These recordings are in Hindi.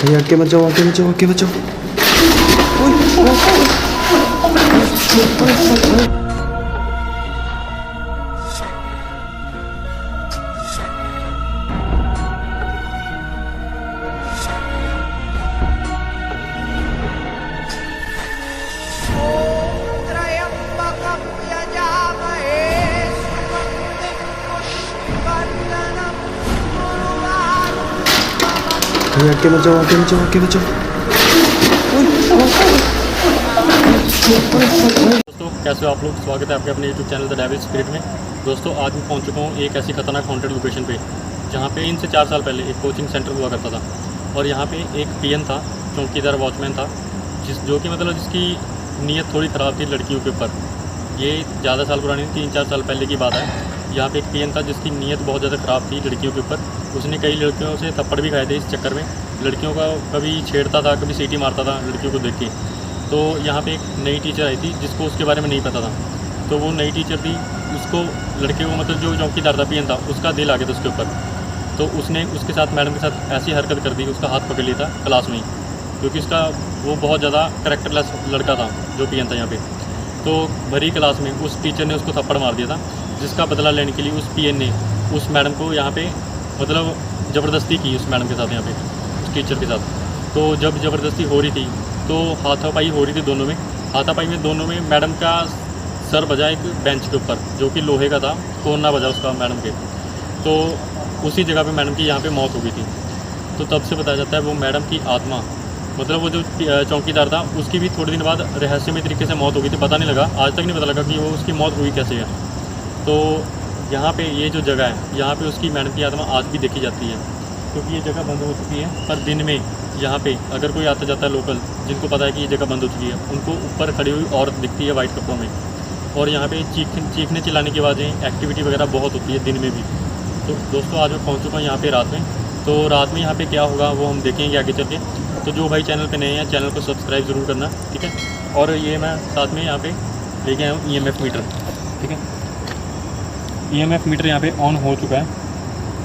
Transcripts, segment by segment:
भैया आगे मत जाओ, आगे मत जाओ, आगे मत जाओ। भैया आगे मत जाओ, आगे मत जाओ, आगे मत जाओ। दोस्तों कैसे हो आप लोग। स्वागत है आपके अपने YouTube channel the devil spirit में। दोस्तों आज मैं पहुंच चुका हूं एक ऐसी खतरनाक हॉन्टेड लोकेशन पे जहां पे 3 से 4 साल पहले एक कोचिंग सेंटर हुआ करता था और यहां पे एक पीएन था, चौकीदार वॉचमैन था, जो कि मतलब जिसकी नीयत थोड़ी ख़राब थी लड़कियों के ऊपर। ये ज़्यादा साल पुरानी 3-4 साल पहले की बात है। यहाँ पे एक पीएन था जिसकी नीयत बहुत ज़्यादा ख़राब थी लड़कियों के ऊपर। उसने कई लड़कियों से थप्पड़ भी खाए थे इस चक्कर में। लड़कियों का कभी छेड़ता था, कभी सीटी मारता था लड़कियों को देख के। तो यहाँ पे एक नई टीचर आई थी जिसको उसके बारे में नहीं पता था। तो वो नई टीचर थी, उसको लड़के को मतलब जो चौकीदार था पीएन था उसका दिल आ गया था उसके ऊपर। तो उसने उसके साथ मैडम के साथ ऐसी हरकत कर दी, उसका हाथ पकड़ लिया था क्लास में ही, क्योंकि उसका वो बहुत ज़्यादा करैक्टरलेस लड़का था जो पीएन था यहाँ पे। तो भरी क्लास में उस टीचर ने उसको थप्पड़ मार दिया था, जिसका बदला लेने के लिए उस पीएन ने उस मैडम को यहाँ पे मतलब ज़बरदस्ती की उस मैडम के साथ, यहाँ पे उस टीचर के साथ। तो जब ज़बरदस्ती हो रही थी तो हाथापाई हो रही थी दोनों में। हाथापाई में दोनों में मैडम का सर बजा एक बेंच के ऊपर जो कि लोहे का था, कोना बजा उसका मैडम के। तो उसी जगह पे मैडम की यहाँ पे मौत हो गई थी। तो तब से बताया जाता है वो मैडम की आत्मा, मतलब वो जो चौकीदार था उसकी भी थोड़े दिन बाद रहस्यमय तरीके से मौत हो गई थी। पता नहीं लगा, आज तक नहीं पता लगा कि वो उसकी मौत हुई कैसे है। तो यहाँ पे ये जो जगह है यहाँ पे उसकी मैडम की आत्मा आज भी देखी जाती है, क्योंकि ये जगह बंद हो चुकी है। पर दिन में यहाँ पे अगर कोई आता जाता है लोकल, जिनको पता है कि ये जगह बंद हो चुकी है, उनको ऊपर खड़ी हुई औरत दिखती है वाइट कपड़ों में। और यहाँ पे चीखने चिल्लाने की आवाज़ें, एक्टिविटी वगैरह बहुत होती है दिन में भी। तो दोस्तों आज मैं पहुँच चुका हूँ यहाँ पे रात में। तो रात में यहाँ पे क्या होगा वो हम देखेंगे आगे चल के। तो जो भाई चैनल पे नए हैं चैनल को सब्सक्राइब ज़रूर करना, ठीक है। और ये मैं साथ में यहाँ पे लेके आया हूँ EMF मीटर, ठीक है। EMF मीटर यहाँ पे ऑन हो चुका है।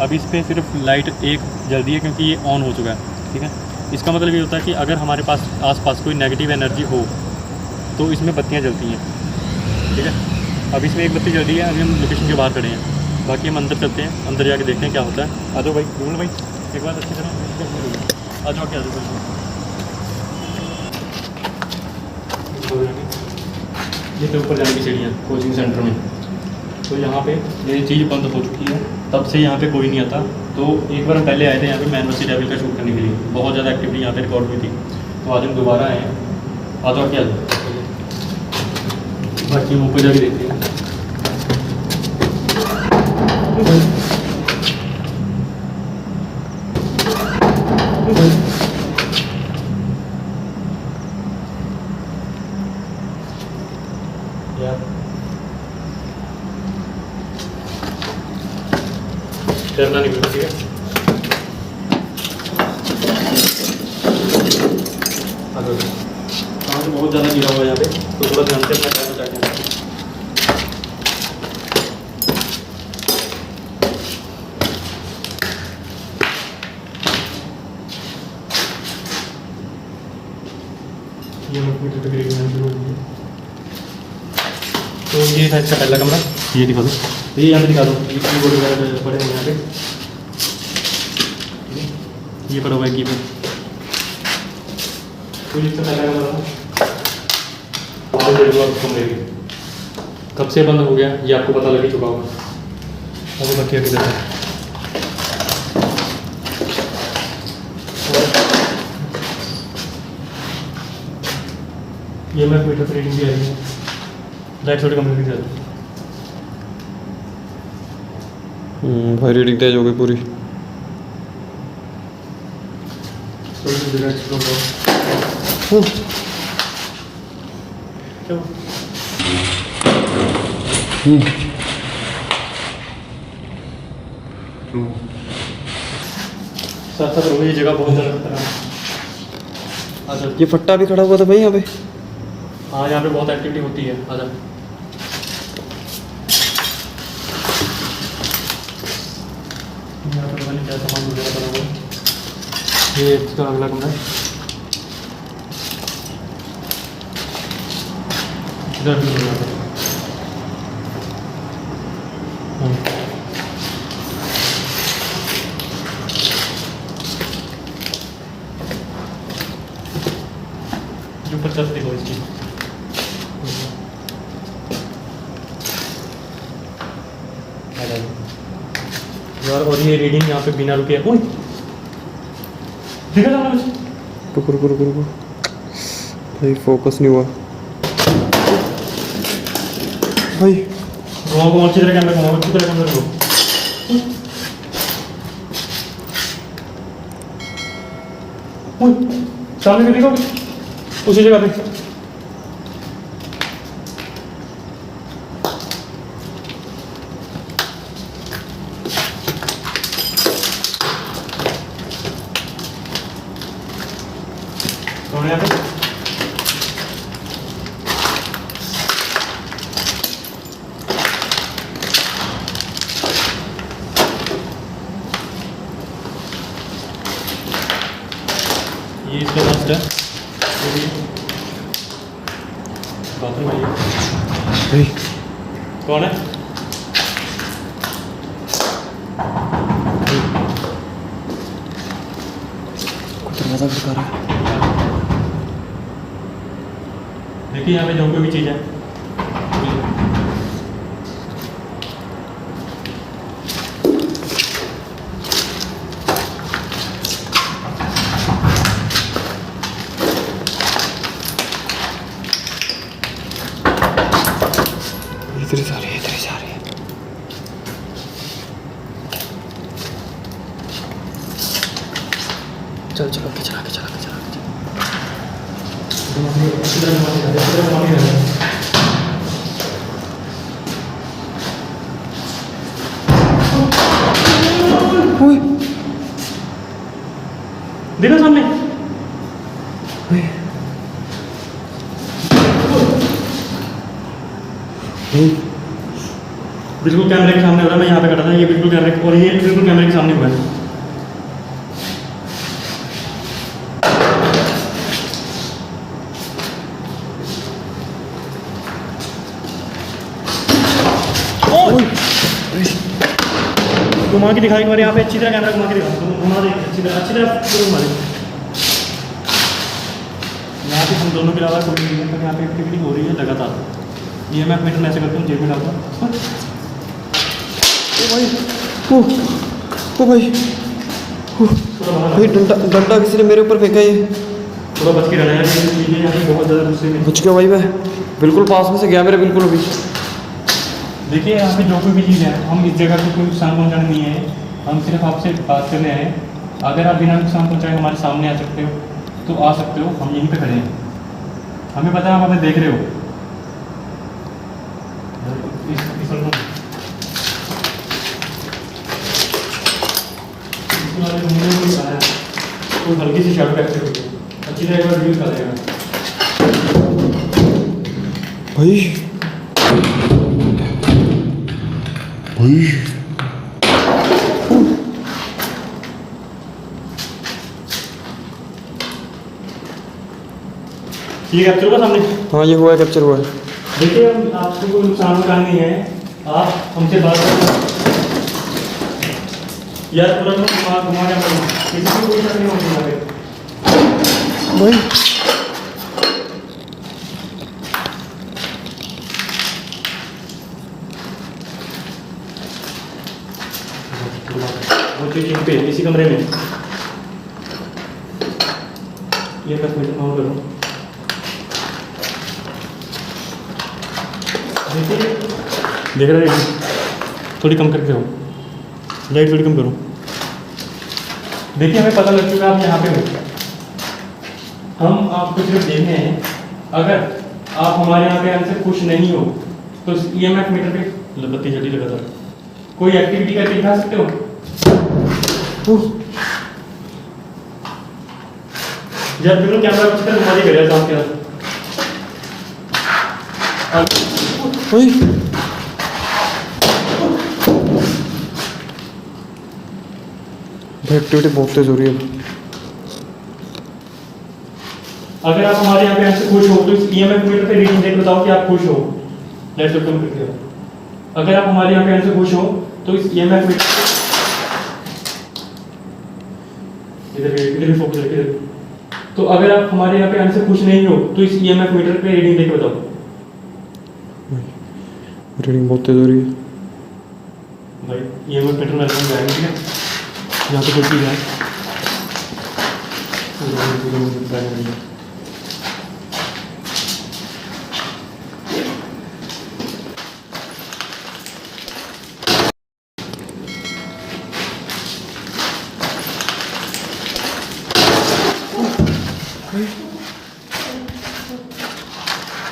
अब इस पर सिर्फ लाइट एक जल रही है क्योंकि ये ऑन हो चुका है, ठीक है। इसका मतलब ये होता है कि अगर हमारे पास आसपास कोई नेगेटिव एनर्जी हो तो इसमें बत्तियाँ जलती हैं, ठीक है। अब इसमें एक बत्ती जल रही है, अभी हम लोकेशन के बाहर खड़े हैं। बाकी हम अंदर चलते हैं, अंदर जाके देखते हैं क्या होता है। आ जाओ भाई, बोलो भाई एक बार अच्छी तरह आ जाओ, क्या आ जाओ। ये तो ऊपर जाने की सीढ़ियाँ कोचिंग सेंटर में। तो यहाँ पे ये चीज़ बंद हो चुकी है, तब से यहाँ पे कोई नहीं आता। तो एक बार हम पहले आए थे यहाँ पे मैन वर्सेस डेविल का शूट करने के लिए, बहुत ज़्यादा एक्टिविटी यहाँ पे रिकॉर्ड हुई थी। तो आज हम दोबारा आए हैं। आ जाओ, क्या आ जाओ, बाकी हम ऊपर जाके देखते हैं। डरना नहीं बिल्कुल, ठीक है। पानी बहुत ज़्यादा गिरा हुआ है यहाँ पे, तो थोड़ा ध्यान से अपना पैर बचा के। तो ये था इसका पहला कमरा, ये दिखा दो, ये यहाँ पे दिखा दो। ये कीबोर्ड वगैरह पड़े हुए हैं यहाँ पे, ये पड़ा हुआ है कीबोर्ड। तो इसका पहला कमरा कमरे की कब से बंद हो गया ये आपको पता लग ही चुका होगा। अभी बाकी अभी देखा ये मैं मीटर पर रीडिंग भी आई है। लाइट थोड़ी कमरे की ज़्यादा भाई रीडिंग तेज हो गई पूरी। साथ साथ ये जगह बहुत ज़्यादा। ये फट्टा भी खड़ा हुआ था भाई यहाँ पे। हाँ यहाँ पे बहुत एक्टिविटी होती है। आजा, यहाँ पे पता नहीं क्या सामान वगैरह पड़ा हुआ है। ये इसका अगला कमरा है। इधर भी हो जाता है। जो ऊपर छत देखो इसकी यार, और ये रीडिंग यहाँ पे बिना रुके उन देखा था कुछ। रुको रुको रुको रुको भाई, फोकस नहीं हुआ भाई। घुमाओ घुमाओ, अच्छी तरह कैमरा घुमाओ, अच्छी तरह कैमरा घुमाओ। सामने भी देखो उसी जगह पे। कौन है यहाँ पे? ये इसका लास्ट है। बाथरूम है ये। भाई कौन है? दरवाजा खटका रहा है। देखिए यहाँ पे जो कोई भी चीज़ है। इधर ही जा रही है, इधर ही जा रही है। चल चल आगे चल, आगे चल, आगे चल, आगे चल। ओए देखो सामने। ओए ओए, बिल्कुल कैमरे के सामने हो रहा है। मैं यहाँ पे खड़ा था, ये बिल्कुल कैमरे और ये बिल्कुल कैमरे के सामने हुआ है। घुमा के दिखाई बार यहाँ पे अच्छी तरह कैमरा घुमा के दिखा। घुमा दे अच्छी तरह घुमा दे। यहाँ पे हम दोनों के अलावा कोई नहीं है, यहाँ पे एक्टिविटी हो रही है लगातार। ये मैं अपने मीटर ऐसे करता हूँ, जेब में डालता हूँ। ओ भाई, ओ भाई, भाई डंडा डंडा किसी ने मेरे ऊपर फेंका। ये थोड़ा बच के रहना है, चीज़ें यहाँ पे बहुत ज़्यादा गुस्से में। बच गया भाई, मैं बिल्कुल पास में से गया मेरे, बिल्कुल अभी। देखिए यहाँ पे जो कोई भी चीज़ है, हम इस जगह को कोई नुकसान पहुँचाने नहीं है। हम सिर्फ आपसे बात करने आए हैं। अगर आप बिना नुकसान पहुँचाए हमारे सामने आ सकते हो तो आ सकते हो। हम यहीं पे खड़े हैं, हमें पता है आप हमें देख रहे हो। तो हल्की सी शैडो कैप्चर होगी, अच्छी तरह एक बार वीडियो कर देगा भाई भाई। ये कैप्चर हुआ सामने। हाँ ये हुआ है, कैप्चर हुआ है। देखिए हम आपको कोई नुकसान होना नहीं है, आप हमसे बात करें यार। तुरंत घुमा क्या करूँ, किसी को कोई शक नहीं होती यहाँ पे भाई। वो चीज़ पे इसी कमरे में। ये 10 मिनट ऑन करूँ। देखिए देख रहे हैं, थोड़ी कम करके हो, लाइट थोड़ी कम करो। देखिए हमें पता लग चुका है आप यहाँ पे हो। हम आपको सिर्फ देखने हैं। अगर आप हमारे यहाँ पे आने से खुश नहीं हो तो EMF मीटर पे बत्ती जली लगातार कोई एक्टिविटी करके दिखा सकते हो। जब बिल्कुल कैमरा अच्छी तरह घुमा दिया साफ के भाई एक्टिविटी बहुत तेज हो रही है। अगर आप हमारे यहाँ पे हमसे खुश हो तो इस EMF मीटर पे रीडिंग देख बताओ कि आप खुश हो। लेट्स कम करके अगर आप हमारे यहाँ पे हमसे खुश हो तो इस EMF मीटर इधर भी फोकस रखिए इधर। तो अगर आप हमारे यहाँ पे हमसे खुश नहीं हो तो इस EMF मीटर पे रीडिंग देख बताओ। रीडिंग बहुत तेज हो रही है भाई EMF मीटर में जाएंगे, ठीक है, यहाँ पे कोई चीज़ है।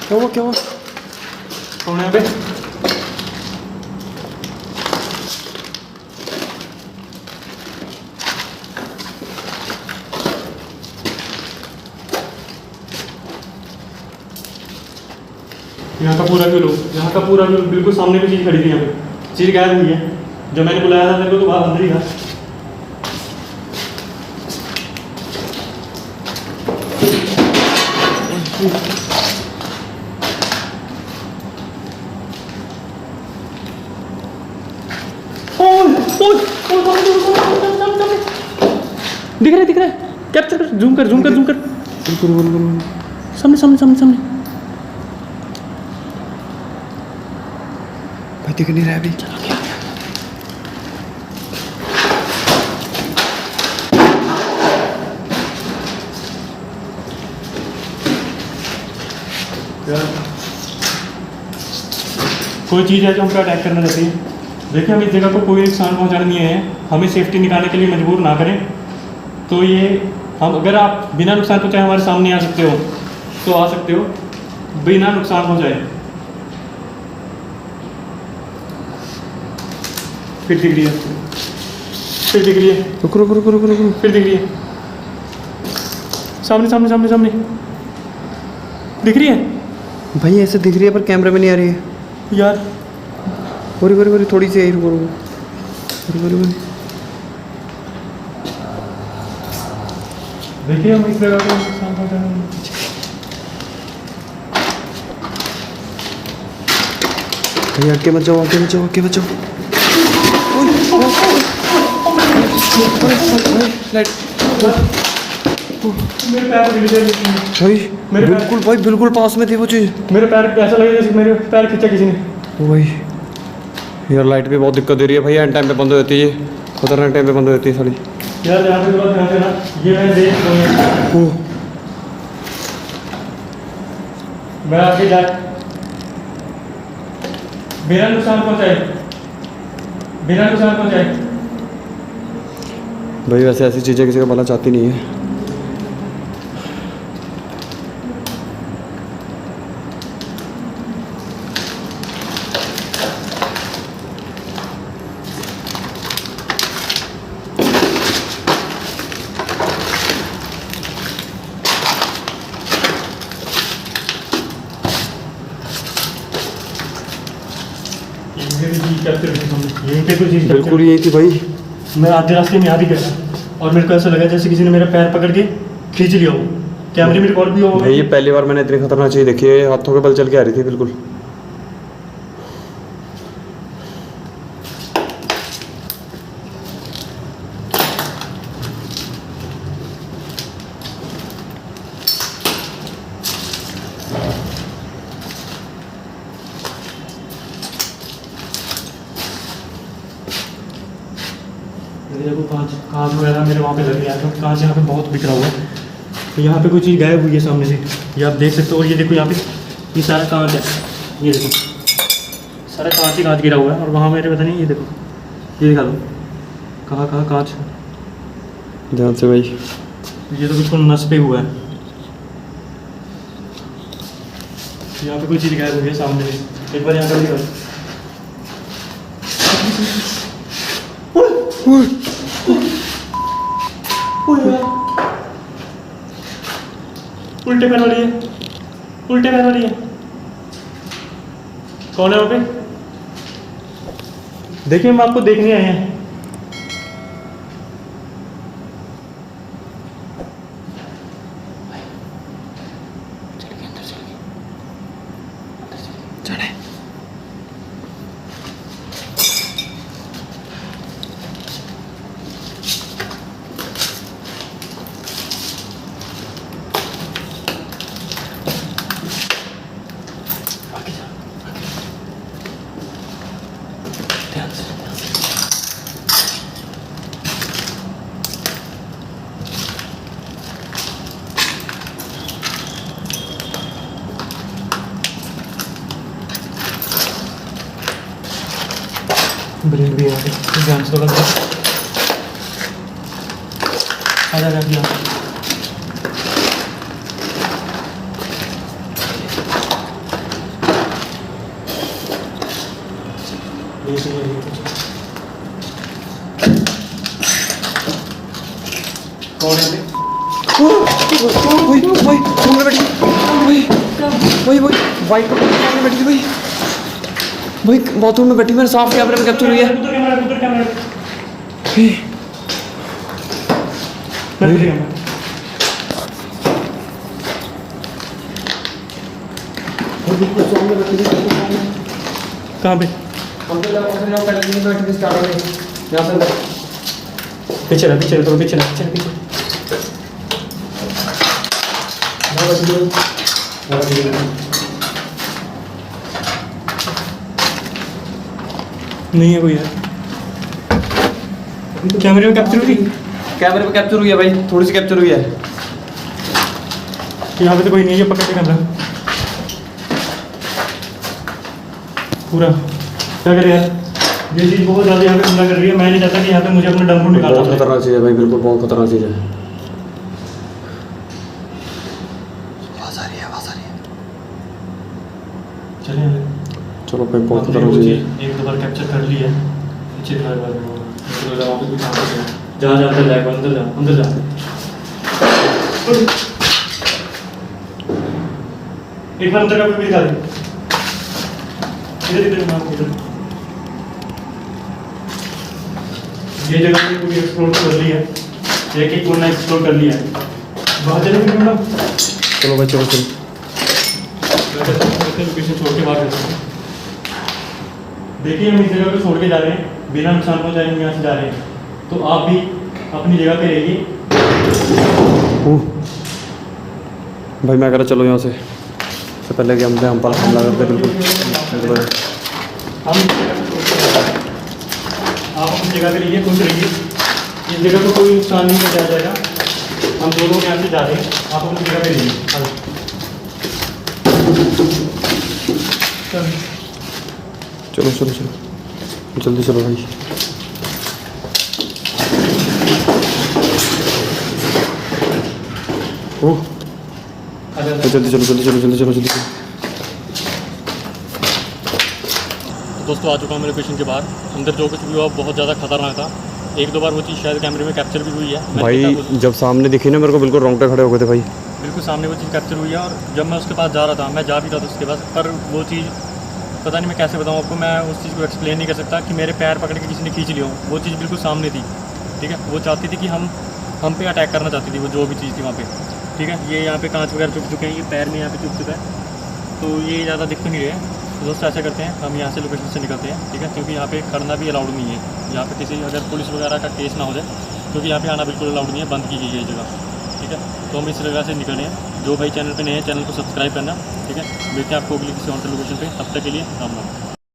क्या हुआ क्या हुआ? कौन है यहाँ पे? यहाँ का पूरा व्यू लो, यहाँ का पूरा व्यू बिल्कुल सामने पे चीज़ खड़ी थी। यहाँ पे चीज़ गायब हुई है। जब मैंने बुलाया था मेरे को तो बाहर अंदर ही था। दिख रहा है कैप्चर कर, जूम कर। बिल्कुल सामने। भाई दिख नहीं रहा है अभी। कोई चीज़ है जो हमको अटैक करना चाहती है। देखिए हम इस जगह को कोई नुकसान पहुंचाने नहीं आए हैं, हमें सेफ्टी निकालने के लिए मजबूर ना करें। तो ये हम, अगर आप बिना नुकसान पहुंचाए हमारे सामने आ सकते हो तो आ सकते हो, बिना नुकसान पहुंचाए। फिर दिख रही है, फिर दिख रही है, रुको। फिर दिख रही है। सामने दिख रही है भाई ऐसे दिख रही है पर कैमरे में नहीं आ रही है यार। बोरी थोड़ी सी आई। रुको देखिए हम इस जगह को नुकसान पहुंचाने भाई आगे मत जाओ। मेरे पैर को गिर गया। भाई बिल्कुल भाई बिल्कुल पास में थी वो चीज़। मेरे पैर ऐसा लगे जैसे मेरे पैर खींचा किसी ने। ओ भाई यार लाइट भी बहुत दिक्कत दे रही है भाई। एंड टाइम पे बंद हो जाती है, खतरनाक टाइम पे बंद हो जाती है साड़ी। यार यहाँ पे थोड़ा ध्यान देना, ये मैं देख रहा हूँ। मैं आगे जा, बिना नुकसान पहुँचाए। भाई वैसे ऐसी चीज़ें किसी का भला चाहती नहीं है। बिल्कुल यही थी भाई। मैं आधे रास्ते में आ भी गया और मेरे को ऐसा लगा जैसे किसी ने मेरा पैर पकड़ के खींच लिया हो। कैमरे में रिकॉर्ड भी हो भाई ये पहली बार मैंने इतनी खतरनाक चीज़ देखी है। हाथों के बल चल के आ रही थी बिल्कुल। देखो कांच वगैरह मेरे वहाँ पे लग गया है। कांच यहाँ पे बहुत बिखरा हुआ है। तो यहाँ पे कोई चीज़ गायब हुई है सामने से, ये आप देख सकते हो। और ये देखो यहाँ पे ये सारा कांच है, ये देखो सारा कांच ही कांच गिरा हुआ है। और वहाँ मेरे पता नहीं, ये देखो, ये दिखा दो कहाँ कांच। ध्यान से भाई, ये तो बिल्कुल नस पे हुआ है। यहाँ पे कोई चीज़ गायब हुई है सामने से। एक बार यहाँ पर दिखा। उल्टे पैर वाली है। कौन है वहाँ पे? देखिए हम आपको देखने आए हैं। ब्रेक भी है ध्यान से थोड़ा आ जा भैया। कौन है ये? वही सामने बैठी वही वाइट कपड़े के सामने बैठी थी वही बाथरूम में बैठी। मैंने साफ कैमरे में कैप्चर हुई है। बिल्कुल सामने बैठी थी। कहाँ पे? पीछे रह तो पीछे नहीं है कोई है। कैमरे में कैप्चर हुई? कैमरे में कैप्चर हुई है भाई, थोड़ी सी कैप्चर हुई है। यहाँ पे तो कोई नहीं है। ये पकड़ के कैमरा पूरा क्या करे यार। ये चीज़ बहुत ज़्यादा यहाँ पे हमला कर रही है। मैं नहीं चाहता कि यहाँ पे मुझे अपना डंप निकालना बहुत खतरनाक चीज़ है भाई, बिल्कुल बहुत खतरनाक चीज़ है। आवाज़ आ रही है। चलिए चलो भाई, बहुत खतरनाक चीज़ है। एक दो बार कैप्चर कर लिया है। पीछे जा अंदर जा। एक बार अंदर का भी दिखा दे। इधर ये जगह हमने पूरी एक्सप्लोर कर ली है। एक कोना एक्सप्लोर कर लिया है। बहुत जगह भी मतलब चलो भाई चलो। लोकेशन छोड़ के बाहर जाते हैं। देखिए हम इस जगह को छोड़ के जा रहे हैं, बिना नुकसान पहुंचाए हम यहाँ से जा रहे हैं। तो आप भी अपनी जगह पे रहिए। भाई मैं कह रहा चलो यहाँ से पहले कि हम पर हमला करते बिल्कुल। आप अपनी जगह पे रहिए, खुश रहिए। इस जगह को कोई नुकसान नहीं पहुंचाया जाएगा। हम दो लोग यहाँ से जा रहे हैं, आप अपनी जगह पे रहिए। चलो जल्दी चलो भाई। ओह जल्दी चलो। दोस्तों आ चुका हूँ मैं लोकेशन के बाहर। अंदर जो कुछ भी हुआ बहुत ज़्यादा खतरनाक था। एक दो बार वो चीज़ शायद कैमरे में कैप्चर भी हुई है। भाई जब सामने दिखी ना मेरे को बिल्कुल रोंगटे खड़े हो गए थे भाई। बिल्कुल सामने वो चीज़ कैप्चर हुई है। और जब मैं उसके पास जा रहा था, मैं जा भी रहा था उसके पास, पर वो चीज़ पता नहीं मैं कैसे बताऊँ आपको। मैं उस चीज़ को एक्सप्लेन नहीं कर सकता कि मेरे पैर पकड़ के किसी ने खींच लिया हो। वो चीज़ बिल्कुल सामने थी, ठीक है। वो चाहती थी कि हम पे अटैक करना चाहती थी, वो जो भी चीज़ थी वहाँ पे, ठीक है। ये यहाँ पे कांच वगैरह चुप चुके हैं, ये पैर में यहाँ पे चुप चुका है, तो ये ज़्यादा दिख तो नहीं रहे। तो दोस्तों ऐसा करते हैं, हम यहाँ से लोकेशन से निकलते हैं, ठीक है। क्योंकि यहाँ पे करना भी अलाउड नहीं है। यहाँ पे किसी अगर पुलिस वगैरह का केस ना हो जाए, क्योंकि यहाँ पे आना बिल्कुल अलाउड नहीं है, बंद की गई है ये जगह, ठीक है। तो हम इस जगह से निकले हैं। जो भाई चैनल पे नए हैं, चैनल को सब्सक्राइब करना, ठीक है। मिलते हैं आपको अगली किसी और लोकेशन पे। तब तक के लिए राम राम।